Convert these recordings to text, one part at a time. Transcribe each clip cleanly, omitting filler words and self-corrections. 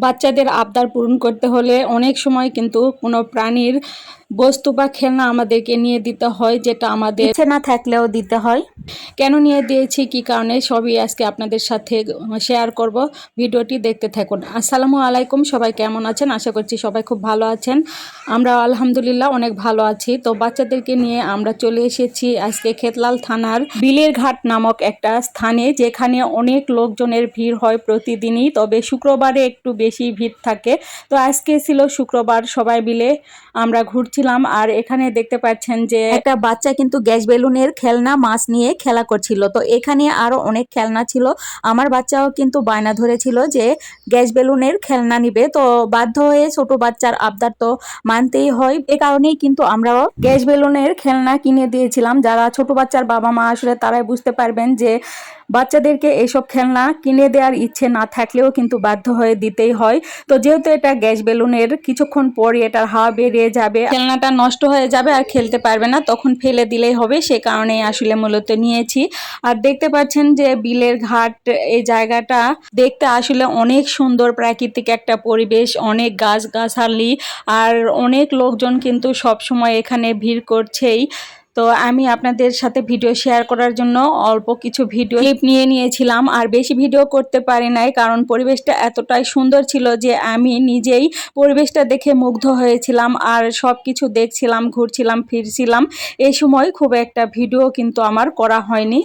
বাচ্চাদের আবদার পূরণ করতে হলে অনেক সময় কিন্তু কোনো প্রাণীর বস্তু বা খেলনা আমাদেরকে নিয়ে দিতে হয়, যেটা আমাদের ইচ্ছে না থাকলেও দিতে হয়। কেন নিয়ে দিয়েছি, কি কারণে, সবই আজকে আপনাদের সাথে শেয়ার করব। ভিডিওটি দেখতে থাকুন। আসসালামু আলাইকুম, সবাই কেমন আছেন? আশা করছি সবাই খুব ভালো আছেন। আমরা আলহামদুলিল্লাহ অনেক ভালো আছি। তো বাচ্চাদেরকে নিয়ে আমরা চলে এসেছি আজকে খেতলাল থানার বিলের ঘাট নামক একটা স্থানে, যেখানে অনেক লোকজনের ভিড় হয় প্রতিদিনই, তবে শুক্রবারে একটু বেশি ভিড় থাকে। তো আজকে ছিল শুক্রবার, সবাই মিলে আমরা ঘুরছিলাম। আর এখানে দেখতে পাচ্ছেন যে একটা বাচ্চা কিন্তু গ্যাস বেলুনের খেলনা মাছ নিয়ে খেলা করছিল। তো এখানে আরো অনেক খেলনা ছিল। আমার বাচ্চাও কিন্তু বায়না ধরেছিল যে গ্যাস বেলুনের খেলনা নিবে। তো বাধ্য হয়ে ছোট বাচ্চার আবদার তো মানতেই হয়, এ কারণেই কিন্তু আমরাও গ্যাস বেলুনের খেলনা কিনে দিয়েছিলাম। যারা ছোট বাচ্চার বাবা মা আসলে তারাই বুঝতে পারবেন যে বাচ্চাদেরকে এইসব খেলনা কিনে দেওয়ার ইচ্ছে না থাকলেও কিন্তু বাধ্য হয়ে দিতেই হয়। তো যেহেতু এটা গ্যাস বেলুনের, কিছুক্ষণ পরই এটার হাওয়া বেরিয়ে যাবে, খেলনাটা নষ্ট হয়ে যাবে আর খেলতে পারবে না, তখন ফেলে দিলেই হবে। সে কারণেই আসলে মূলত নিয়েছি। আর দেখতে পাচ্ছেন যে বিলের ঘাট, এই জায়গাটা দেখতে আসলে অনেক সুন্দর, প্রাকৃতিক একটা পরিবেশ, অনেক গাছগাছালি আর অনেক লোকজন কিন্তু সব সময় এখানে ভিড় করছেই। তো আমি আপনাদের সাথে ভিডিও শেয়ার করার জন্য অল্প কিছু ভিডিও ক্লিপ নিয়ে নিয়েছিলাম, আর বেশি ভিডিও করতে পারি নাই, কারণ পরিবেশটা এতটাই সুন্দর ছিল যে আমি নিজেই পরিবেশটা দেখে মুগ্ধ হয়েছিলাম। আর সব কিছু দেখছিলাম, ঘুরছিলাম, ফিরছিলাম। এই সময় খুব একটা ভিডিও কিন্তু আমার করা হয়নি।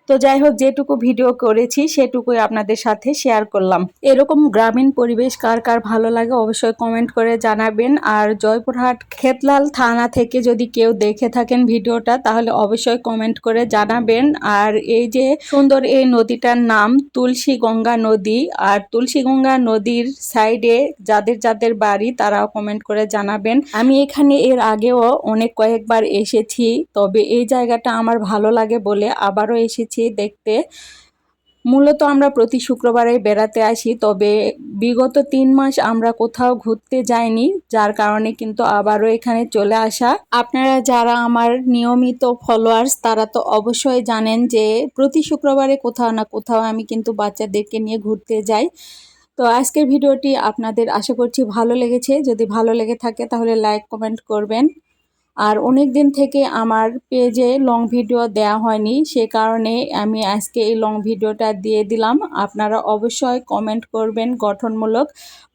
তো যাই হোক, যেটুকু ভিডিও করেছি সেটুকুই আপনাদের সাথে শেয়ার করলাম। এরকম গ্রামীণ পরিবেশ কার কার ভালো লাগে অবশ্যই কমেন্ট করে জানাবেন। আর জয়পুরহাট খেতলাল থানা থেকে যদি কেউ দেখে থাকেন ভিডিওটা, তাহলে অবশ্যই কমেন্ট করে জানাবেন। আর এই যে সুন্দর এই নদীটার নাম তুলসী গঙ্গা নদী। আর তুলসী গঙ্গা নদীর সাইডে যাদের যাদের বাড়ি তারাও কমেন্ট করে জানাবেন। আমি এখানে এর আগেও অনেক কয়েকবার এসেছি, তবে এই জায়গাটা আমার ভালো লাগে বলে আবারও এসেছি দেখতে। মূলত আমরা প্রতি শুক্রবারে বেড়াতে আসি, তবে বিগত 3 মাস আমরা কোথাও ঘুরতে যাইনি, যার কারণে কিন্তু আবারও এখানে চলে আসা। আপনারা যারা আমার নিয়মিত ফলোয়ার্স তারা তো অবশ্যই জানেন যে প্রতি শুক্রবারে কোথাও না কোথাও আমি কিন্তু বাচ্চাদেরকে নিয়ে ঘুরতে যাই। তো আজকের ভিডিওটি আপনাদের আশা করছি ভালো লেগেছে। যদি ভালো লেগে থাকে তাহলে লাইক কমেন্ট করবেন। আর অনেক দিন থেকে আমার পেজে লং ভিডিও দেয়া হয়নি, সে কারণে আমি আজকে এই লং ভিডিওটা দিয়ে দিলাম। আপনারা অবশ্যই কমেন্ট করবেন গঠনমূলক।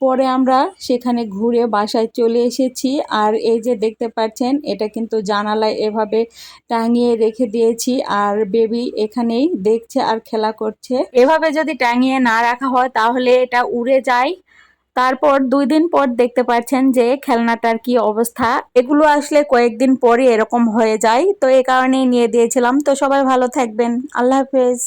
পরে আমরা সেখানে ঘুরে বাসায় চলে এসেছি। আর এই যে দেখতে পাচ্ছেন, এটা কিন্তু জানালায় এভাবে টাঙিয়ে রেখে দিয়েছি, আর বেবি এখানেই দেখছে আর খেলা করছে। এভাবে যদি টাঙিয়ে না রাখা হয় তাহলে এটা উড়ে যায়। তারপর 2 দিন পর দেখতে পাচ্ছেন যে খেলনাটার কি অবস্থা। এগুলো আসলে কয়েকদিন পরই এরকম হয়ে যায়, তো এই কারণেই নিয়ে দিয়েছিলাম। তো সবাই ভালো থাকবেন। আল্লাহ হাফেজ।